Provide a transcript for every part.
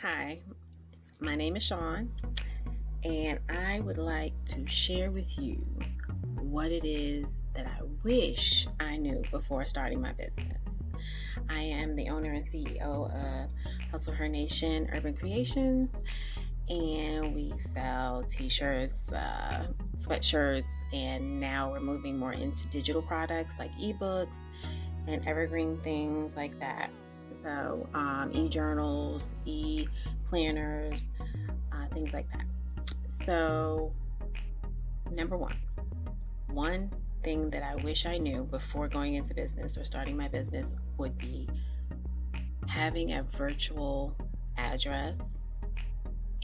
Hi, my name is Sean, and I would like to share with you what it is that I wish I knew before starting my business. I am the owner and CEO of HuSTLHERnation Urban Creations, and we sell t-shirts, sweatshirts, and now we're moving more into digital products like ebooks and evergreen things like that. So, e-journals, e-planners, things like that. So, number one thing that I wish I knew before going into business or starting my business would be having a virtual address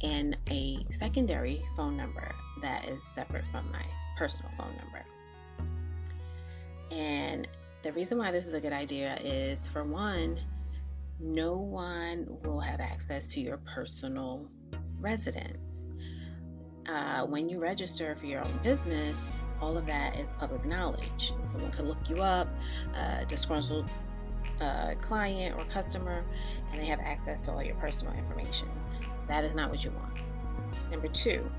and a secondary phone number that is separate from my personal phone number. And the reason why this is a good idea is, for one, no one will have access to your personal residence. When you register for your own business, all of that is public knowledge. Someone could look you up, a disgruntled client or customer, and they have access to all your personal information. That is not what you want. Number two,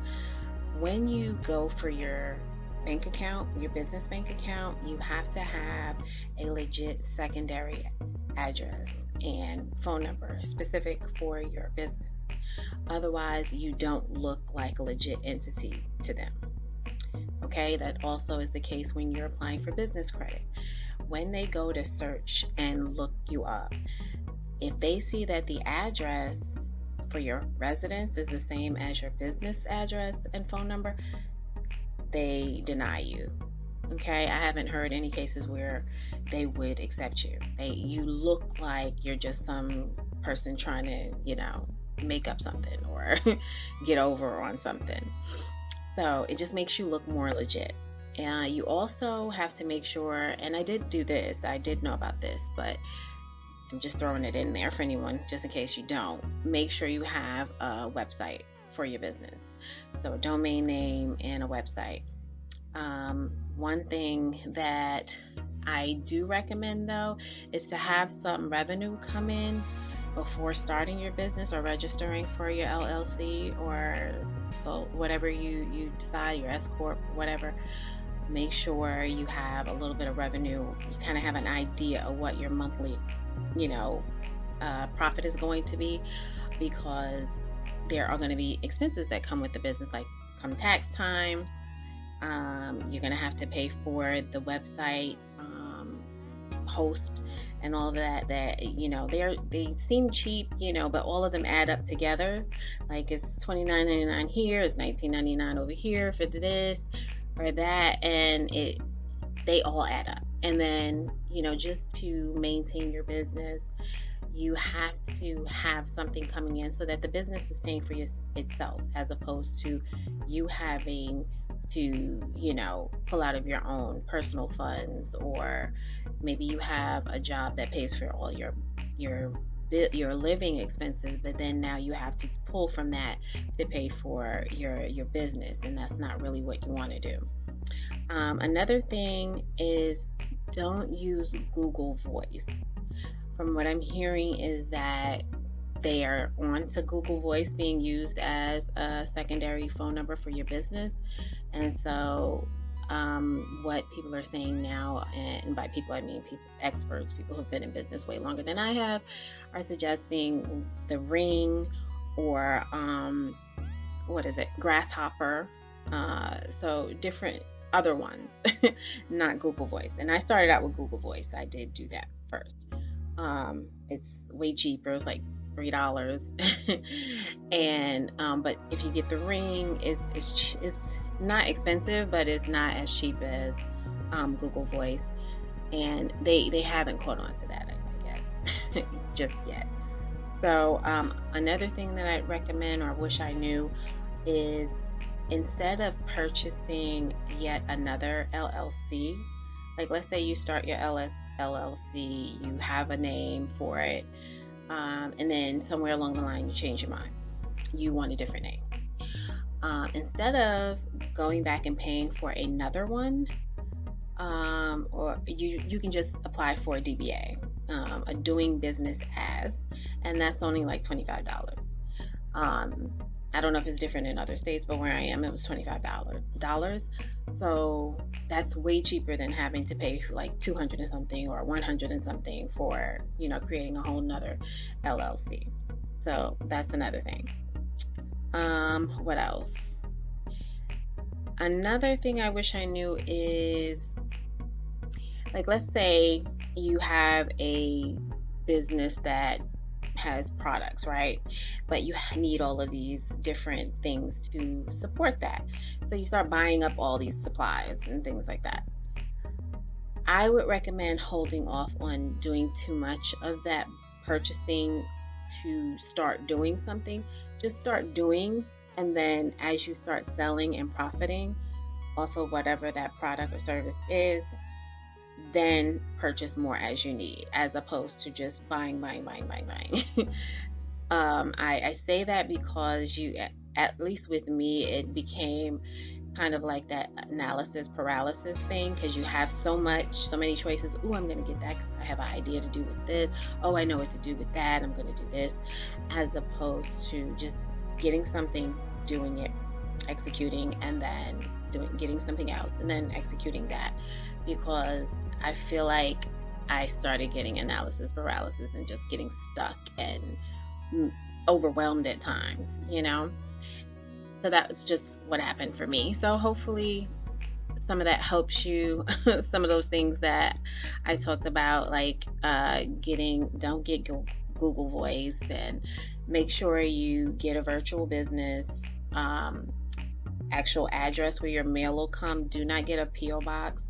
when you go for your bank account, your business bank account, you have to have a legit secondary address and phone number specific for your business. Otherwise, you don't look like a legit entity to them. Okay, that also is the case when you're applying for business credit. When they go to search and look you up, if they see that the address for your residence is the same as your business address and phone number, they deny you. Okay, I haven't heard any cases where they would accept you. You look like you're just some person trying to, make up something or get over on something. So it just makes you look more legit. And you also have to make sure, and I did do this, I did know about this, but I'm just throwing it in there for anyone, just in case you don't. Make sure you have a website for your business. So a domain name and a website. One thing that I do recommend, though, is to have some revenue come in before starting your business or registering for your LLC or so whatever you decide, your S Corp, whatever. Make sure you have a little bit of revenue. You kind of have an idea of what your monthly, profit is going to be, because there are going to be expenses that come with the business, like come tax time. You're going to have to pay for the website, host, and all of that. They seem cheap, but all of them add up together. Like, it's $29.99 here, it's $19.99 over here for this or that, and they all add up. And then, just to maintain your business, you have to have something coming in so that the business is paying for itself, as opposed to you having to, pull out of your own personal funds, or maybe you have a job that pays for all your living expenses, but then now you have to pull from that to pay for your business, and that's not really what you want to do. Another thing is, don't use Google Voice. From what I'm hearing is that they are on to Google Voice being used as a secondary phone number for your business. And so what people are saying now, and by people I mean experts, people who've been in business way longer than I have, are suggesting the Ring or Grasshopper. So different other ones, not Google Voice. And I started out with Google Voice. I did do that first. It's way cheaper. It's like $3. And but if you get the Ring, it's not expensive, but it's not as cheap as Google Voice. And they haven't caught on to that, I guess, just yet. So another thing that I'd recommend, or wish I knew, is instead of purchasing yet another LLC, like let's say you start your LLC, you have a name for it, and then somewhere along the line you change your mind, you want a different name. Instead of going back and paying for another one, or you can just apply for a DBA, a doing business as, and that's only like $25. I don't know if it's different in other states, but where I am, it was $25. So that's way cheaper than having to pay like 200 and something or 100 and something for, creating a whole nother LLC. So that's another thing. What else? Another thing I wish I knew is, like, let's say you have a business that has products, right? But you need all of these different things to support that. So you start buying up all these supplies and things like that. I would recommend holding off on doing too much of that purchasing to start doing something. Just start doing, and then as you start selling and profiting off of whatever that product or service is, then purchase more as you need, as opposed to just buying. I say that because at least with me, it became kind of like that analysis paralysis thing, because you have so many choices. Oh, I'm going to get that because I have an idea to do with this. Oh, I know what to do with that. I'm going to do this, as opposed to just getting something, doing it, executing, and then getting something else, and then executing that. Because I feel like I started getting analysis paralysis and just getting stuck and overwhelmed at times, So that was just what happened for me. So hopefully some of that helps you. Some of those things that I talked about, like don't get Google Voice, and make sure you get a virtual business, actual address where your mail will come. Do not get a P.O. box.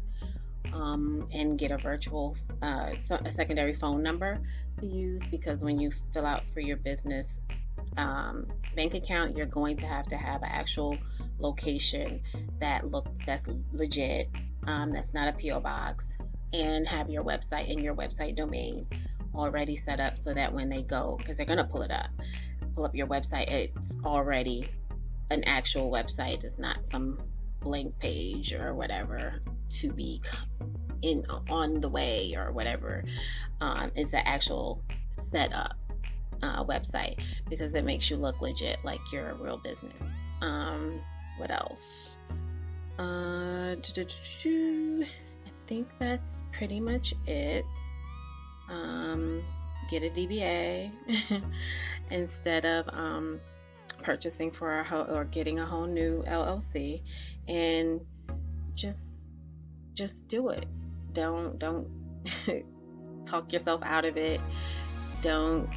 And get a virtual, a secondary phone number to use, because when you fill out for your business bank account, you're going to have an actual location that's legit, that's not a P.O. box, and have your website and your website domain already set up, so that when they go, because they're going to pull up your website, it's already an actual website. It's not some blank page or whatever to be on the way or whatever. It's an actual set up website, because it makes you look legit, like you're a real business. What else? I think that's pretty much it. Get a DBA instead of purchasing for or getting a whole new LLC, and just do it. Don't talk yourself out of it. Don't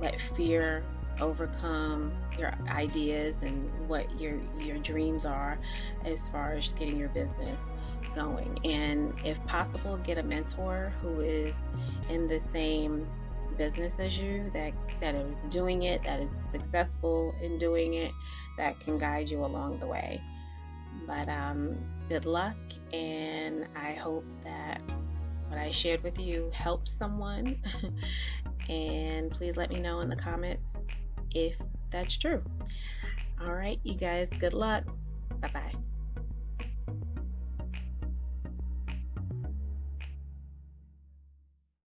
let fear overcome your ideas and what your dreams are as far as getting your business going. And if possible, get a mentor who is in the same business as you, that is doing it, that is successful in doing it, that can guide you along the way. But good luck, and I hope that what I shared with you helps someone. And please let me know in the comments if that's true. All right, you guys, good luck. Bye-bye.